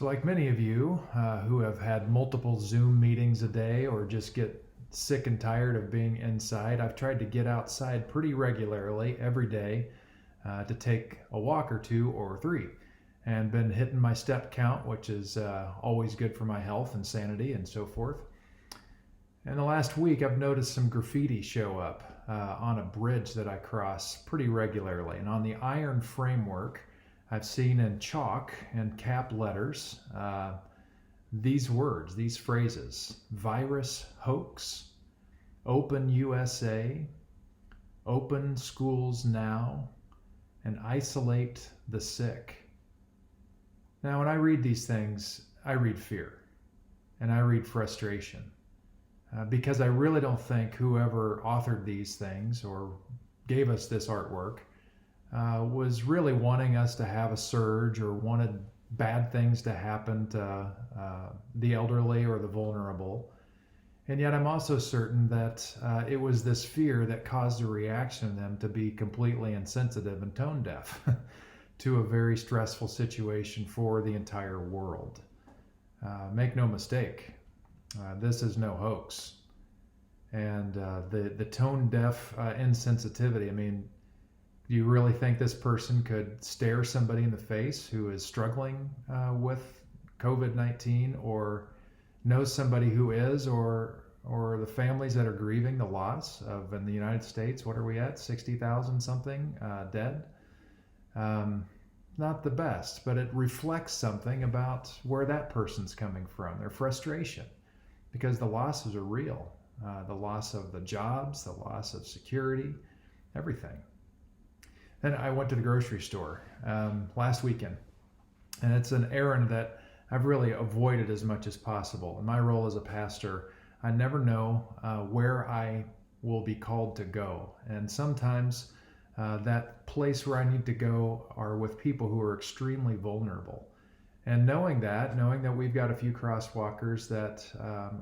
So, like many of you who have had multiple Zoom meetings a day or just get sick and tired of being inside, I've tried to get outside pretty regularly every day to take a walk or two or three, and been hitting my step count, which is always good for my health and sanity and so forth. In the last week, I've noticed some graffiti show up on a bridge that I cross pretty regularly, and on the iron framework, I've seen in chalk and cap letters these words, these phrases: virus hoax, open USA, open schools now, and isolate the sick. Now, when I read these things, I read fear and I read frustration because I really don't think whoever authored these things or gave us this artwork was really wanting us to have a surge or wanted bad things to happen to the elderly or the vulnerable. And yet I'm also certain that it was this fear that caused a reaction in them to be completely insensitive and tone deaf to a very stressful situation for the entire world. Make no mistake, this is no hoax. And the tone deaf insensitivity, I mean, do you really think this person could stare somebody in the face who is struggling with COVID-19, or knows somebody who is, or the families that are grieving the loss of, in the United States, what are we at, 60,000 something dead? Not the best, but it reflects something about where that person's coming from, their frustration, because the losses are real. The loss of the jobs, the loss of security, everything. Then I went to the grocery store last weekend, and it's an errand that I've really avoided as much as possible. In my role as a pastor, I never know where I will be called to go. And sometimes that place where I need to go are with people who are extremely vulnerable. And knowing that we've got a few crosswalkers that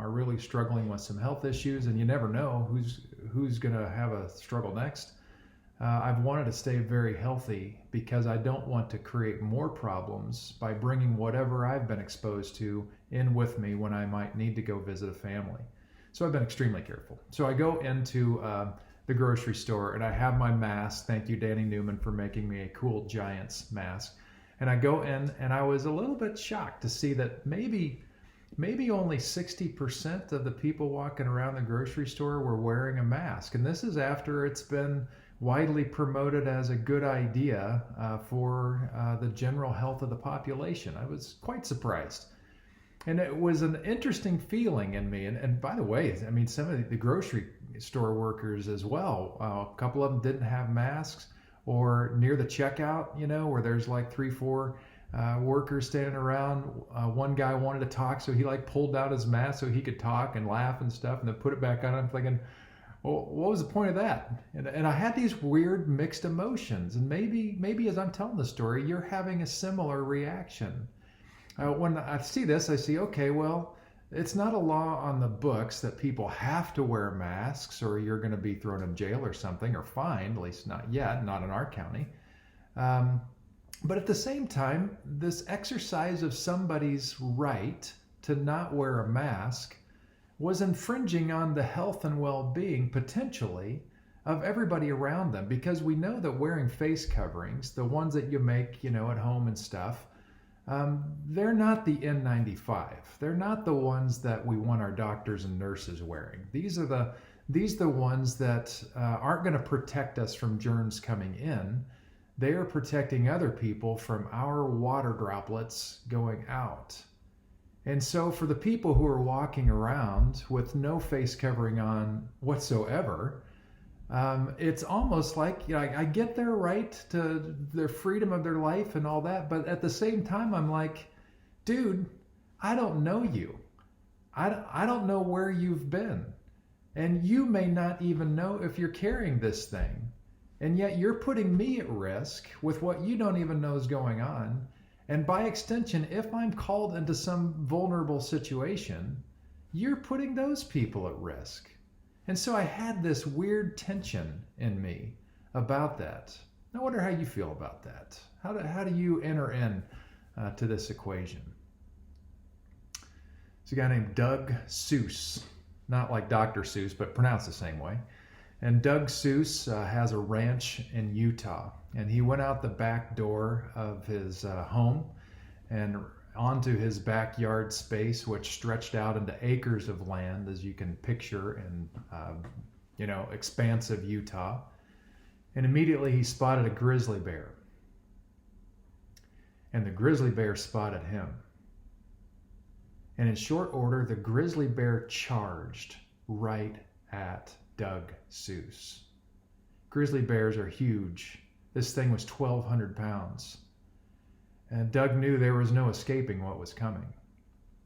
are really struggling with some health issues, and you never know who's going to have a struggle next, I've wanted to stay very healthy because I don't want to create more problems by bringing whatever I've been exposed to in with me when I might need to go visit a family. So I've been extremely careful. So I go into the grocery store and I have my mask. Thank you, Danny Newman, for making me a cool Giants mask. And I go in and I was a little bit shocked to see that maybe only 60% of the people walking around the grocery store were wearing a mask. And this is after it's been widely promoted as a good idea for the general health of the population. I was quite surprised. And it was an interesting feeling in me. And by the way, I mean, some of the grocery store workers as well, a couple of them didn't have masks, or near the checkout, where there's like 3-4 workers standing around. One guy wanted to talk, so he pulled out his mask so he could talk and laugh and stuff, and then put it back on. I'm thinking, well, what was the point of that? And I had these weird mixed emotions. And maybe as I'm telling the story, you're having a similar reaction. When I see this, I see, okay, well, it's not a law on the books that people have to wear masks or you're going to be thrown in jail or something, or fined, at least not yet, not in our county. But at the same time, this exercise of somebody's right to not wear a mask was infringing on the health and well-being, potentially, of everybody around them, because we know that wearing face coverings, the ones that you make, at home and stuff, they're not the N95. They're not the ones that we want our doctors and nurses wearing. These are the ones that aren't going to protect us from germs coming in. They are protecting other people from our water droplets going out. And so for the people who are walking around with no face covering on whatsoever, it's almost like, I get their right to their freedom of their life and all that, but at the same time, I'm like, dude, I don't know you. I don't know where you've been. And you may not even know if you're carrying this thing. And yet you're putting me at risk with what you don't even know is going on. And by extension, if I'm called into some vulnerable situation, you're putting those people at risk. And so I had this weird tension in me about that. I wonder how you feel about that. How do you enter in to this equation? It's a guy named Doug Seuss. Not like Dr. Seuss, but pronounced the same way. And Doug Seuss has a ranch in Utah. And he went out the back door of his home and onto his backyard space, which stretched out into acres of land, as you can picture in, expansive Utah. And immediately he spotted a grizzly bear. And the grizzly bear spotted him. And in short order, the grizzly bear charged right at Doug Seuss. Grizzly bears are huge. This thing was 1,200 pounds. And Doug knew there was no escaping what was coming.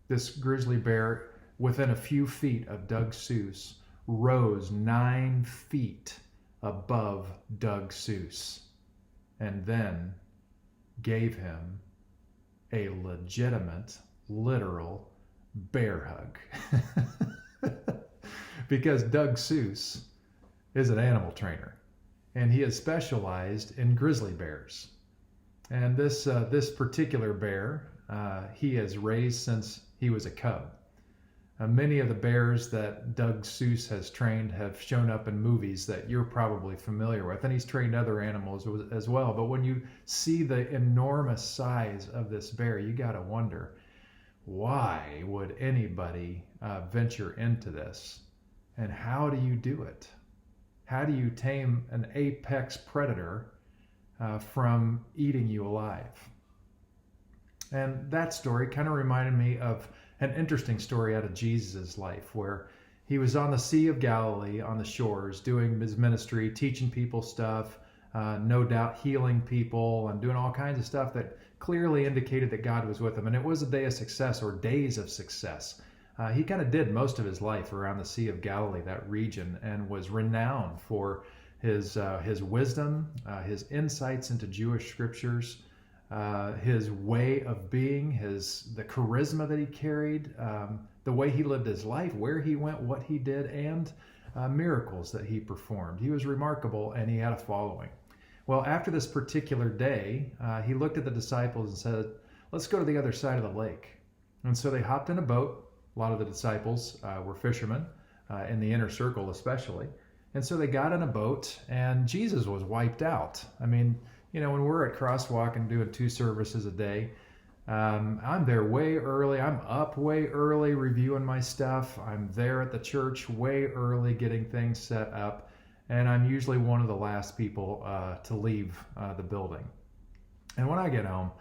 This grizzly bear, within a few feet of Doug Seuss, rose 9 feet above Doug Seuss, and then gave him a legitimate, literal bear hug. Because Doug Seuss is an animal trainer, and he is specialized in grizzly bears. And this particular bear, he has raised since he was a cub. Many of the bears that Doug Seuss has trained have shown up in movies that you're probably familiar with, and he's trained other animals as well. But when you see the enormous size of this bear, you got to wonder, why would anybody venture into this? And how do you do it? How do you tame an apex predator from eating you alive? And that story kind of reminded me of an interesting story out of Jesus' life, where he was on the Sea of Galilee on the shores doing his ministry, teaching people stuff, no doubt healing people and doing all kinds of stuff that clearly indicated that God was with him. And it was a day of success, or days of success. He kind of did most of his life around the Sea of Galilee, that region, and was renowned for his wisdom, his insights into Jewish scriptures, his way of being, the charisma that he carried, the way he lived his life, where he went, what he did, and miracles that he performed. He was remarkable, and he had a following. Well, after this particular day, he looked at the disciples and said, "Let's go to the other side of the lake." And so they hopped in a boat. A lot of the disciples were fishermen, in the inner circle especially. And so they got in a boat, and Jesus was wiped out. I mean, when we're at Crosswalk and doing 2 services a day, I'm there way early. I'm up way early reviewing my stuff. I'm there at the church way early getting things set up. And I'm usually one of the last people to leave the building. And when I get home,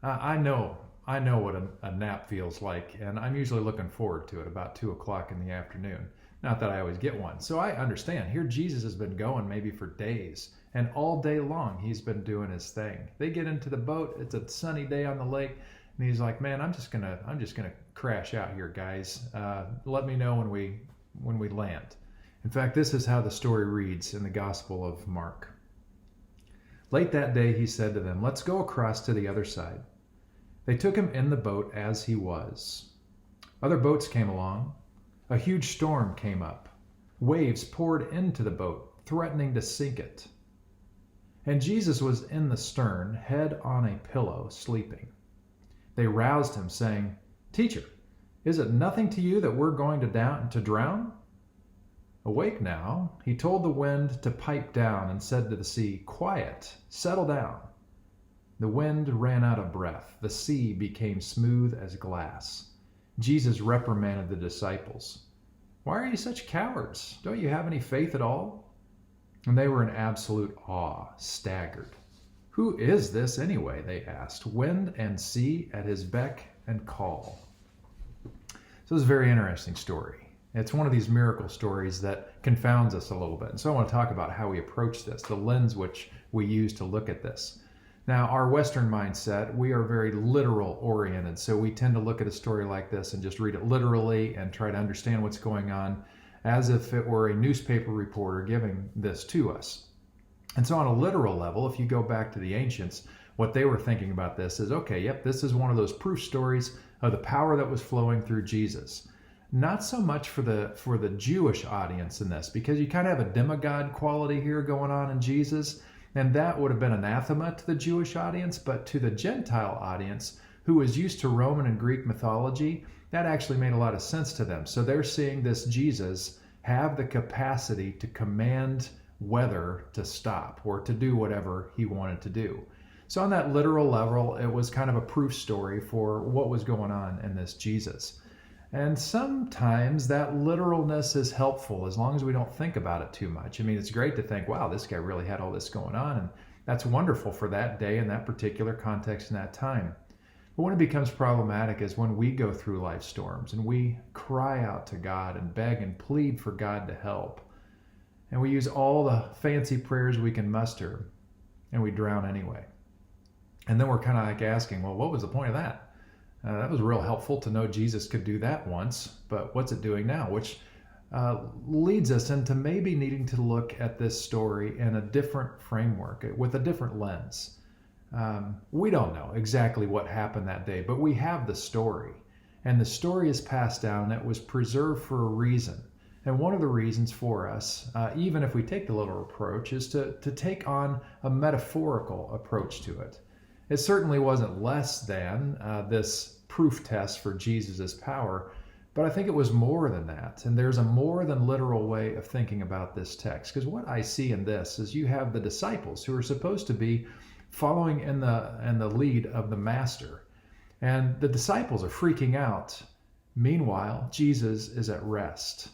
I know what a nap feels like, and I'm usually looking forward to it about 2 o'clock in the afternoon. Not that I always get one. So I understand. Here Jesus has been going maybe for days, and all day long he's been doing his thing. They get into the boat. It's a sunny day on the lake, and he's like, "Man, I'm just gonna crash out here, guys. Let me know when we land." In fact, this is how the story reads in the Gospel of Mark. Late that day he said to them, "Let's go across to the other side." They took him in the boat as he was. Other boats came along. A huge storm came up. Waves poured into the boat, threatening to sink it. And Jesus was in the stern, head on a pillow, sleeping. They roused him, saying, "Teacher, is it nothing to you that we're going to drown?" Awake now, he told the wind to pipe down and said to the sea, "Quiet, settle down." The wind ran out of breath. The sea became smooth as glass. Jesus reprimanded the disciples. "Why are you such cowards? Don't you have any faith at all?" And they were in absolute awe, staggered. "Who is this anyway?" they asked. "Wind and sea at his beck and call." So this is a very interesting story. It's one of these miracle stories that confounds us a little bit. And so I want to talk about how we approach this, the lens which we use to look at this. Now, our Western mindset, we are very literal oriented. So we tend to look at a story like this and just read it literally and try to understand what's going on as if it were a newspaper reporter giving this to us. And so on a literal level, if you go back to the ancients, what they were thinking about this is, okay, yep, this is one of those proof stories of the power that was flowing through Jesus. Not so much for the Jewish audience in this, because you kind of have a demigod quality here going on in Jesus. And that would have been anathema to the Jewish audience, but to the Gentile audience who was used to Roman and Greek mythology, that actually made a lot of sense to them. So they're seeing this Jesus have the capacity to command weather to stop or to do whatever he wanted to do. So on that literal level, it was kind of a proof story for what was going on in this Jesus. And sometimes that literalness is helpful as long as we don't think about it too much. I mean, it's great to think, wow, this guy really had all this going on. And that's wonderful for that day and that particular context and that time. But when it becomes problematic is when we go through life storms and we cry out to God and beg and plead for God to help. And we use all the fancy prayers we can muster and we drown anyway. And then we're kind of like asking, well, what was the point of that? That was real helpful to know Jesus could do that once, but what's it doing now? Which leads us into maybe needing to look at this story in a different framework, with a different lens. We don't know exactly what happened that day, but we have the story. And the story is passed down. It was preserved for a reason. And one of the reasons for us, even if we take the literal approach, is to take on a metaphorical approach to it. It certainly wasn't less than this proof test for Jesus' power, but I think it was more than that. And there's a more than literal way of thinking about this text. Because what I see in this is you have the disciples who are supposed to be following in the lead of the master. And the disciples are freaking out. Meanwhile, Jesus is at rest.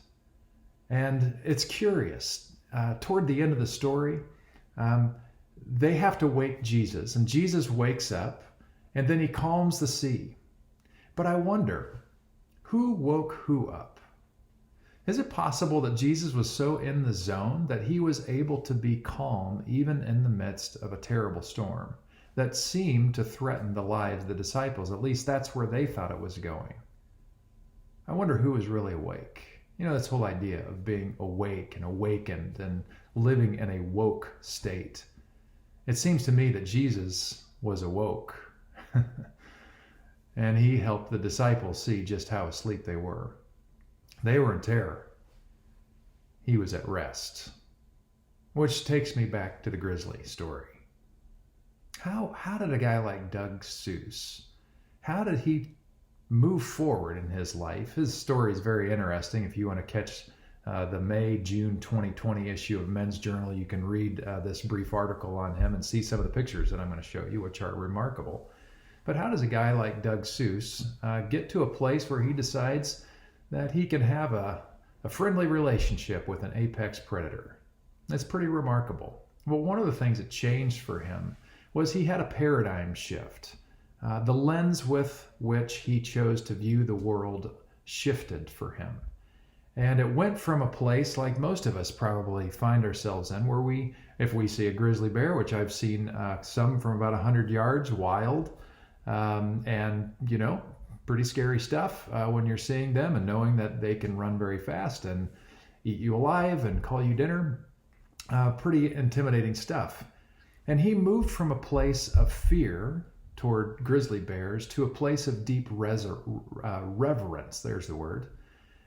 And it's curious. Toward the end of the story, they have to wake Jesus. And Jesus wakes up, and then he calms the sea. But I wonder, who woke who up? Is it possible that Jesus was so in the zone that he was able to be calm even in the midst of a terrible storm that seemed to threaten the lives of the disciples? At least that's where they thought it was going. I wonder who was really awake. You know, this whole idea of being awake and awakened and living in a woke state. It seems to me that Jesus was awoke. And he helped the disciples see just how asleep they were. They were in terror. He was at rest. Which takes me back to the grizzly story. How did a guy like Doug Seuss, how did he move forward in his life? His story is very interesting. If you want to catch the May-June 2020 issue of Men's Journal, you can read this brief article on him and see some of the pictures that I'm going to show you, which are remarkable. But how does a guy like Doug Seuss get to a place where he decides that he can have a friendly relationship with an apex predator? That's pretty remarkable. Well, one of the things that changed for him was he had a paradigm shift. The lens with which he chose to view the world shifted for him. And it went from a place like most of us probably find ourselves in, where if we see a grizzly bear, which I've seen some from about 100 yards, wild, and, pretty scary stuff when you're seeing them and knowing that they can run very fast and eat you alive and call you dinner. Pretty intimidating stuff. And he moved from a place of fear toward grizzly bears to a place of deep reverence. There's the word.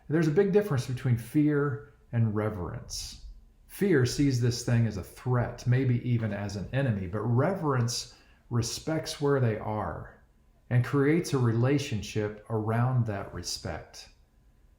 There's a big difference between fear and reverence. Fear sees this thing as a threat, maybe even as an enemy, but reverence respects where they are and creates a relationship around that respect.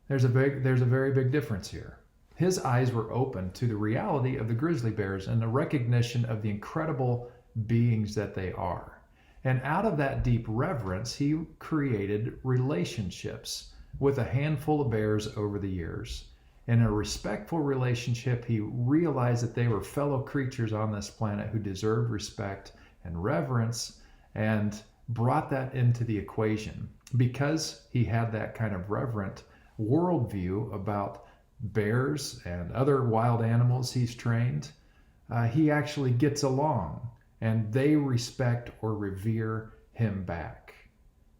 There's a very big difference here. His eyes were open to the reality of the grizzly bears and the recognition of the incredible beings that they are. And out of that deep reverence, he created relationships with a handful of bears over the years. In a respectful relationship, he realized that they were fellow creatures on this planet who deserved respect and reverence, and brought that into the equation. Because he had that kind of reverent worldview about bears and other wild animals he's trained, he actually gets along, and they respect or revere him back.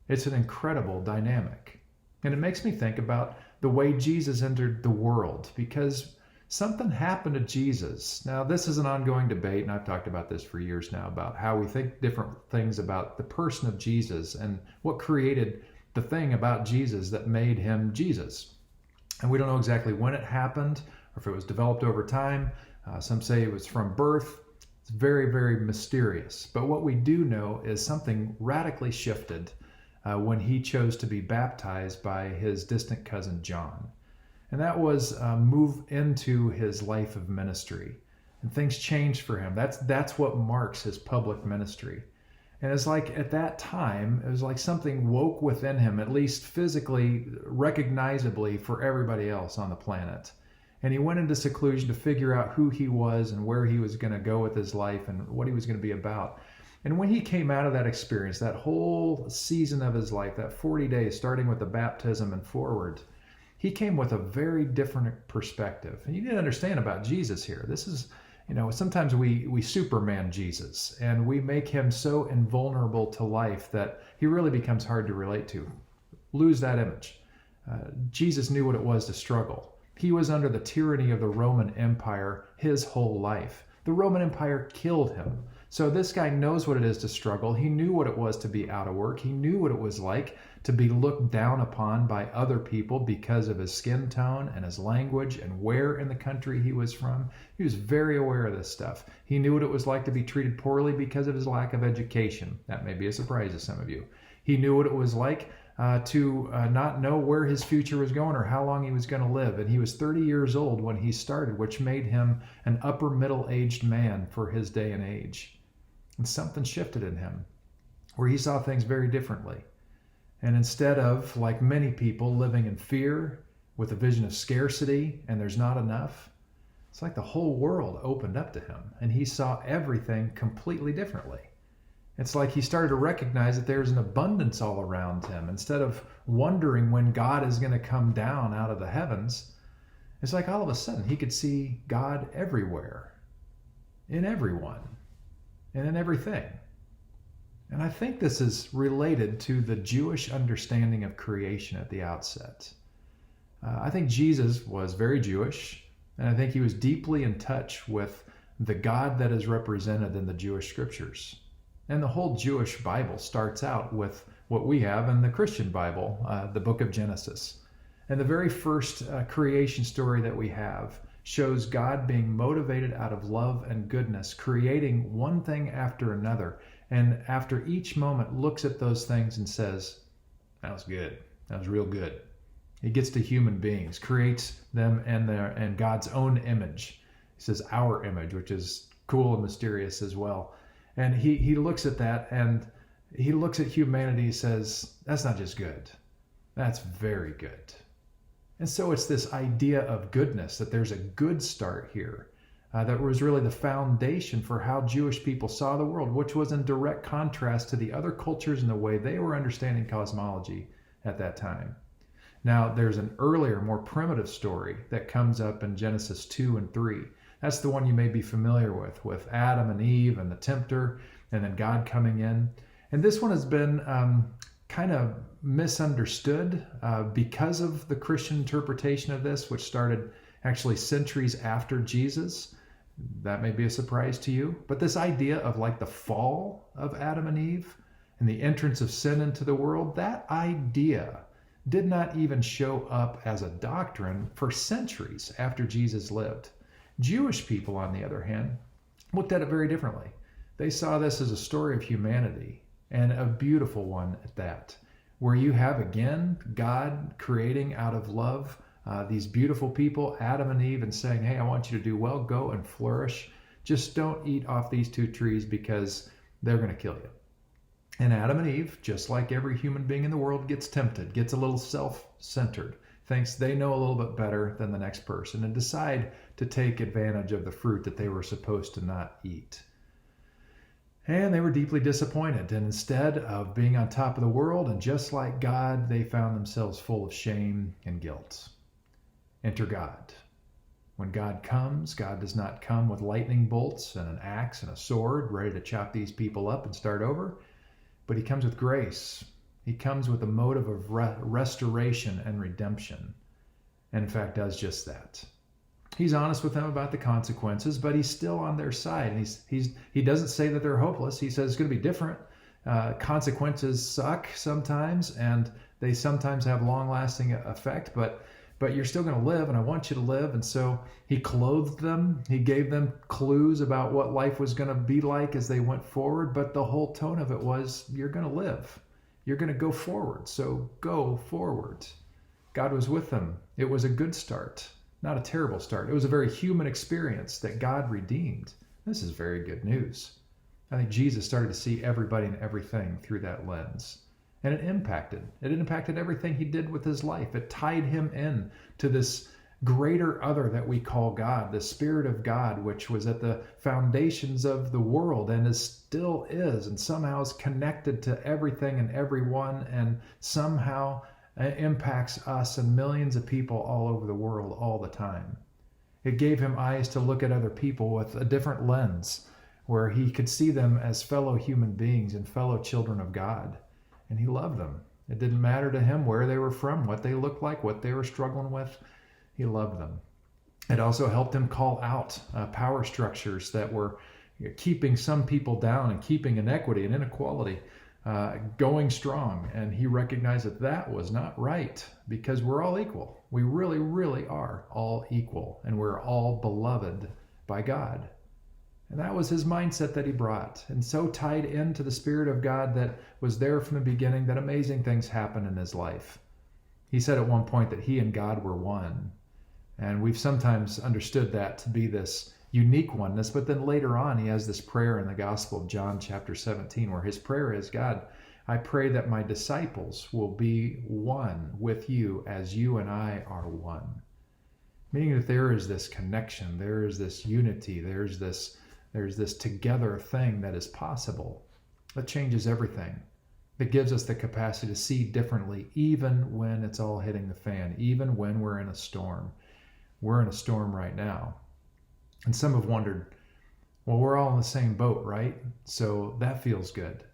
It's an incredible dynamic. And it makes me think about the way Jesus entered the world, because something happened to Jesus. Now, this is an ongoing debate, and I've talked about this for years now, about how we think different things about the person of Jesus and what created the thing about Jesus that made him Jesus. And we don't know exactly when it happened or if it was developed over time. Some say it was from birth. It's very, very mysterious. But what we do know is something radically shifted when he chose to be baptized by his distant cousin John. And that was a move into his life of ministry. And things changed for him. That's what marks his public ministry. And it's like at that time, it was like something woke within him, at least physically, recognizably for everybody else on the planet. And he went into seclusion to figure out who he was and where he was going to go with his life and what he was going to be about. And when he came out of that experience, that whole season of his life, that 40 days, starting with the baptism and forward, he came with a very different perspective. And you need to understand about Jesus here. This is, sometimes we Superman Jesus, and we make him so invulnerable to life that he really becomes hard to relate to. Lose that image. Jesus knew what it was to struggle. He was under the tyranny of the Roman Empire his whole life. The Roman Empire killed him. So this guy knows what it is to struggle. He knew what it was to be out of work. He knew what it was like to be looked down upon by other people because of his skin tone and his language and where in the country he was from. He was very aware of this stuff. He knew what it was like to be treated poorly because of his lack of education. That may be a surprise to some of you. He knew what it was like to not know where his future was going or how long he was going to live. And he was 30 years old when he started, which made him an upper middle-aged man for his day and age. And something shifted in him where he saw things very differently. And instead of, like many people, living in fear with a vision of scarcity and there's not enough, it's like the whole world opened up to him and he saw everything completely differently. It's like he started to recognize that there's an abundance all around him. Instead of wondering when God is going to come down out of the heavens, it's like all of a sudden he could see God everywhere, in everyone, and in everything. And I think this is related to the Jewish understanding of creation at the outset. I think Jesus was very Jewish, and I think he was deeply in touch with the God that is represented in the Jewish scriptures. And the whole Jewish Bible starts out with what we have in the Christian Bible, the book of Genesis. And the very first creation story that we have shows God being motivated out of love and goodness, creating one thing after another. And after each moment looks at those things and says, that was good. That was real good. He gets to human beings, creates them in God's own image. He says our image, which is cool and mysterious as well. And he looks at that and he looks at humanity and says, that's not just good. That's very good. And so it's this idea of goodness, that there's a good start here. That was really the foundation for how Jewish people saw the world, which was in direct contrast to the other cultures and the way they were understanding cosmology at that time. Now, there's an earlier, more primitive story that comes up in Genesis 2 and 3. That's the one you may be familiar with Adam and Eve and the tempter, and then God coming in. And this one has been kind of misunderstood because of the Christian interpretation of this, which started actually centuries after Jesus. That may be a surprise to you. But this idea of like the fall of Adam and Eve and the entrance of sin into the world, that idea did not even show up as a doctrine for centuries after Jesus lived. Jewish people, on the other hand, looked at it very differently. They saw this as a story of humanity, and a beautiful one at that, where you have, again, God creating out of love these beautiful people, Adam and Eve, and saying, hey, I want you to do well, go and flourish. Just don't eat off these two trees because they're going to kill you. And Adam and Eve, just like every human being in the world, gets tempted, gets a little self-centered, thinks they know a little bit better than the next person, and decide to take advantage of the fruit that they were supposed to not eat. And they were deeply disappointed. And instead of being on top of the world and just like God, they found themselves full of shame and guilt. Enter God. When God comes, God does not come with lightning bolts and an axe and a sword ready to chop these people up and start over, but he comes with grace. He comes with a motive of restoration and redemption, and in fact does just that. He's honest with them about the consequences, but he's still on their side. And he doesn't say that they're hopeless. He says it's going to be different. Consequences suck sometimes, and they sometimes have long-lasting effect, but you're still going to live, and I want you to live. And so he clothed them. He gave them clues about what life was going to be like as they went forward, but the whole tone of it was, you're going to live. You're going to go forward, so go forward. God was with them. It was a good start, not a terrible start. It was a very human experience that God redeemed. This is very good news. I think Jesus started to see everybody and everything through that lens. And it impacted everything he did with his life. It tied him in to this greater other that we call God, the Spirit of God, which was at the foundations of the world and still is, and somehow is connected to everything and everyone, and somehow impacts us and millions of people all over the world all the time. It gave him eyes to look at other people with a different lens, where he could see them as fellow human beings and fellow children of God. And he loved them. It didn't matter to him where they were from, what they looked like, what they were struggling with. He loved them. It also helped him call out power structures that were keeping some people down and keeping inequity and inequality going strong. And he recognized that that was not right, because we're all equal. We really, really are all equal, and we're all beloved by God. And that was his mindset that he brought, and so tied into the Spirit of God that was there from the beginning that amazing things happened in his life. He said at one point that he and God were one. And we've sometimes understood that to be this unique oneness, but then later on he has this prayer in the Gospel of John chapter 17 where his prayer is, God, I pray that my disciples will be one with you as you and I are one. Meaning that there is this connection, there is this unity, there's this together thing that is possible that changes everything. That gives us the capacity to see differently, even when it's all hitting the fan, even when we're in a storm. We're in a storm right now. And some have wondered, well, we're all in the same boat, right? So that feels good.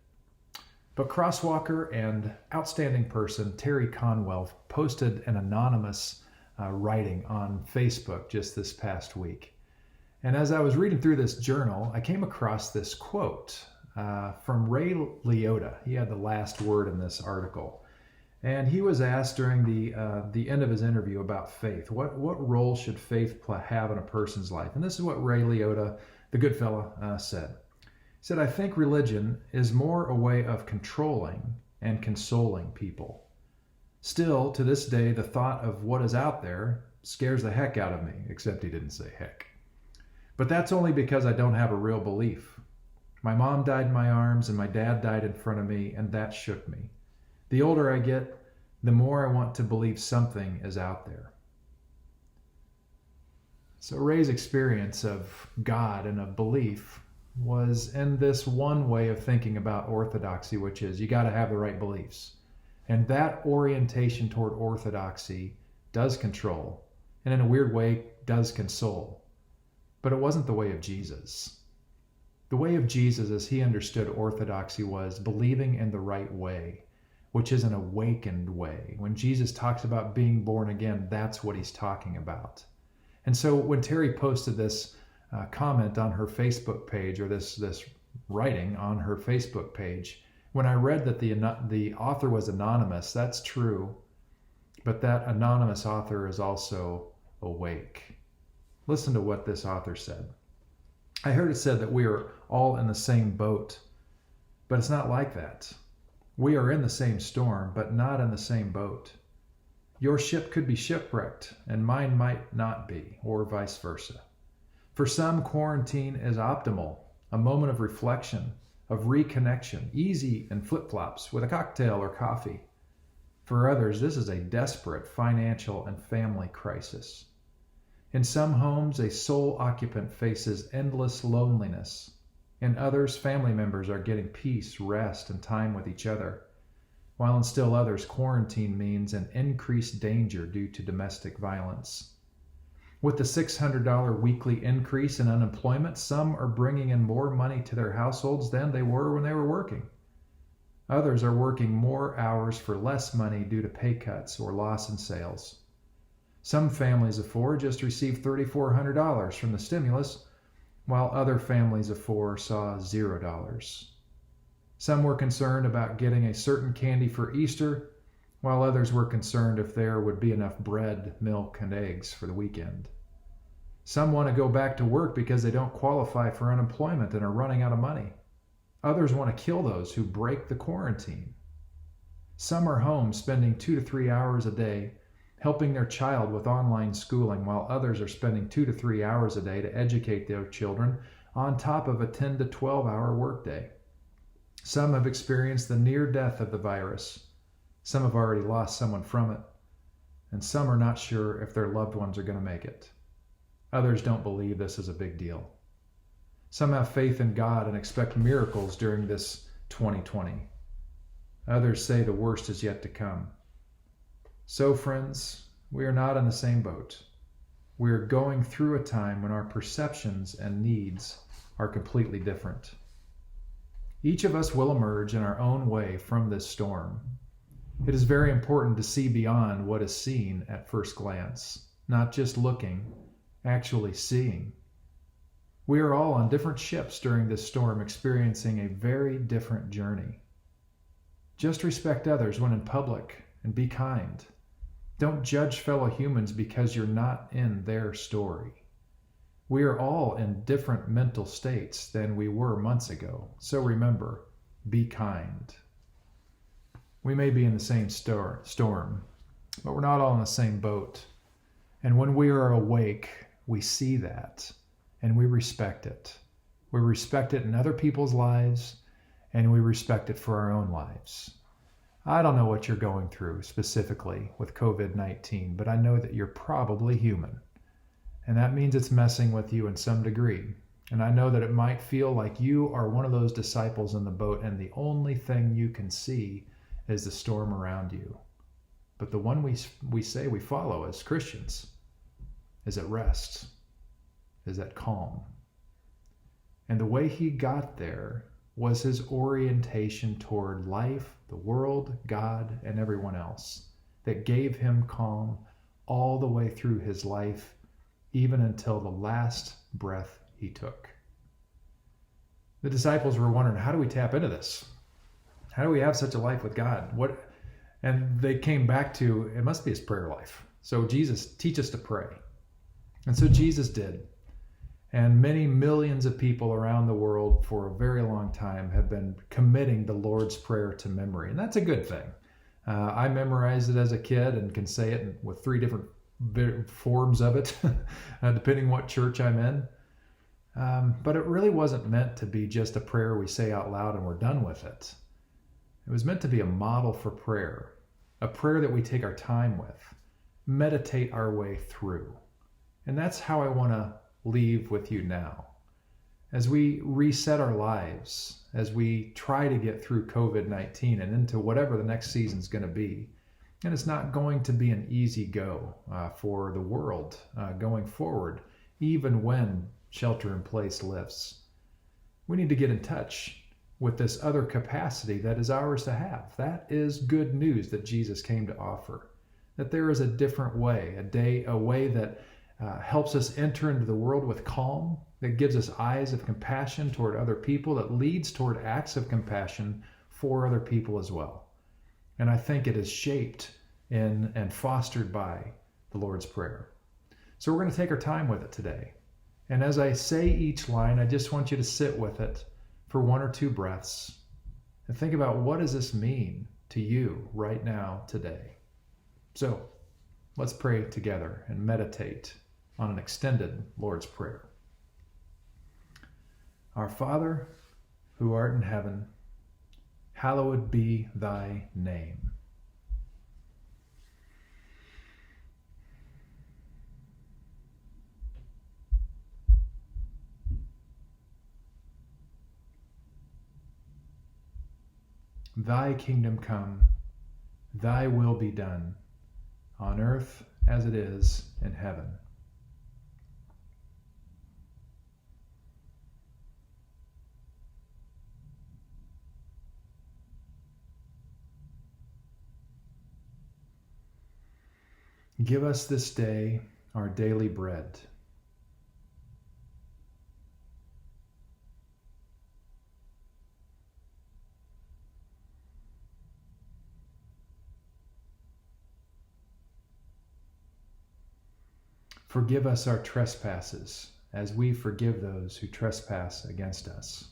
But crosswalker and outstanding person Terry Conwell posted an anonymous writing on Facebook just this past week. And as I was reading through this journal, I came across this quote from Ray Liotta. He had the last word in this article. And he was asked during the end of his interview about faith. What role should faith have in a person's life? And this is what Ray Liotta, the good fella, said. He said, I think religion is more a way of controlling and consoling people. Still, to this day, the thought of what is out there scares the heck out of me, except he didn't say heck. But that's only because I don't have a real belief. My mom died in my arms and my dad died in front of me, and that shook me. The older I get, the more I want to believe something is out there. So Ray's experience of God and of belief was in this one way of thinking about orthodoxy, which is you got to have the right beliefs. And that orientation toward orthodoxy does control, and in a weird way does console. But it wasn't the way of Jesus. The way of Jesus, as he understood orthodoxy, was believing in the right way, which is an awakened way. When Jesus talks about being born again, that's what he's talking about. And so when Terry posted this comment on her Facebook page, or this writing on her Facebook page, when I read that the author was anonymous, that's true, but that anonymous author is also awake. Listen to what this author said. I heard it said that we are all in the same boat, but it's not like that. We are in the same storm, but not in the same boat. Your ship could be shipwrecked, and mine might not be, or vice versa. For some, quarantine is optimal, a moment of reflection, of reconnection, easy and flip-flops with a cocktail or coffee. For others, this is a desperate financial and family crisis. In some homes, a sole occupant faces endless loneliness. In others, family members are getting peace, rest, and time with each other. While in still others, quarantine means an increased danger due to domestic violence. With the $600 weekly increase in unemployment, some are bringing in more money to their households than they were when they were working. Others are working more hours for less money due to pay cuts or loss in sales. Some families of four just received $3,400 from the stimulus, while other families of four saw $0. Some were concerned about getting a certain candy for Easter, while others were concerned if there would be enough bread, milk, and eggs for the weekend. Some want to go back to work because they don't qualify for unemployment and are running out of money. Others want to kill those who break the quarantine. Some are home spending 2 to 3 hours a day helping their child with online schooling, while others are spending 2 to 3 hours a day to educate their children on top of a 10 to 12-hour workday. Some have experienced the near death of the virus. Some have already lost someone from it. And some are not sure if their loved ones are going to make it. Others don't believe this is a big deal. Some have faith in God and expect miracles during this 2020. Others say the worst is yet to come. So, friends, we are not in the same boat. We are going through a time when our perceptions and needs are completely different. Each of us will emerge in our own way from this storm. It is very important to see beyond what is seen at first glance, not just looking, actually seeing. We are all on different ships during this storm, experiencing a very different journey. Just respect others when in public and be kind. Don't judge fellow humans because you're not in their story. We are all in different mental states than we were months ago, so remember, be kind. We may be in the same storm, but we're not all in the same boat. And when we are awake, we see that, and we respect it. We respect it in other people's lives, and we respect it for our own lives. I don't know what you're going through specifically with COVID-19, but I know that you're probably human. And that means it's messing with you in some degree. And I know that it might feel like you are one of those disciples in the boat, and the only thing you can see is the storm around you. But the one we say we follow as Christians is at rest, is at calm. And the way he got there was his orientation toward life, the world, God, and everyone else that gave him calm all the way through his life, even until the last breath he took. The disciples were wondering, how do we tap into this? How do we have such a life with God? And they came back to, it must be his prayer life. So Jesus, teach us to pray. And so Jesus did. And many millions of people around the world for a very long time have been committing the Lord's Prayer to memory. And that's a good thing. I memorized it as a kid and can say it with 3 different forms of it, depending what church I'm in. But it really wasn't meant to be just a prayer we say out loud and we're done with it. It was meant to be a model for prayer, a prayer that we take our time with, meditate our way through. And that's how I want to leave with you now. As we reset our lives, as we try to get through COVID-19 and into whatever the next season's going to be, and it's not going to be an easy go for the world going forward, even when shelter in place lifts. We need to get in touch with this other capacity that is ours to have. That is good news that Jesus came to offer. That there is a different way, a way that helps us enter into the world with calm, that gives us eyes of compassion toward other people, that leads toward acts of compassion for other people as well. And I think it is shaped in and fostered by the Lord's Prayer. So we're going to take our time with it today. And as I say each line, I just want you to sit with it for 1 or 2 breaths and think about, what does this mean to you right now, today? So let's pray together and meditate on an extended Lord's Prayer. Our Father, who art in heaven, hallowed be thy name. Thy kingdom come, thy will be done, on earth as it is in heaven. Give us this day our daily bread. Forgive us our trespasses, as we forgive those who trespass against us.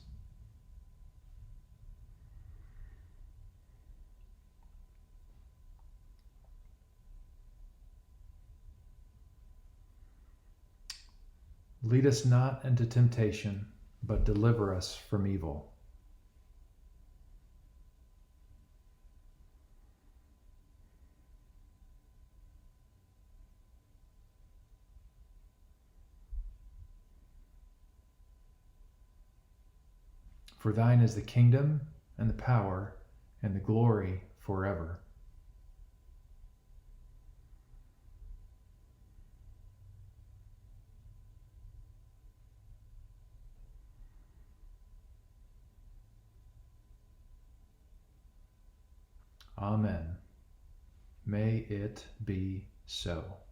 Lead us not into temptation, but deliver us from evil. For thine is the kingdom, and the power, and the glory forever. Amen. May it be so.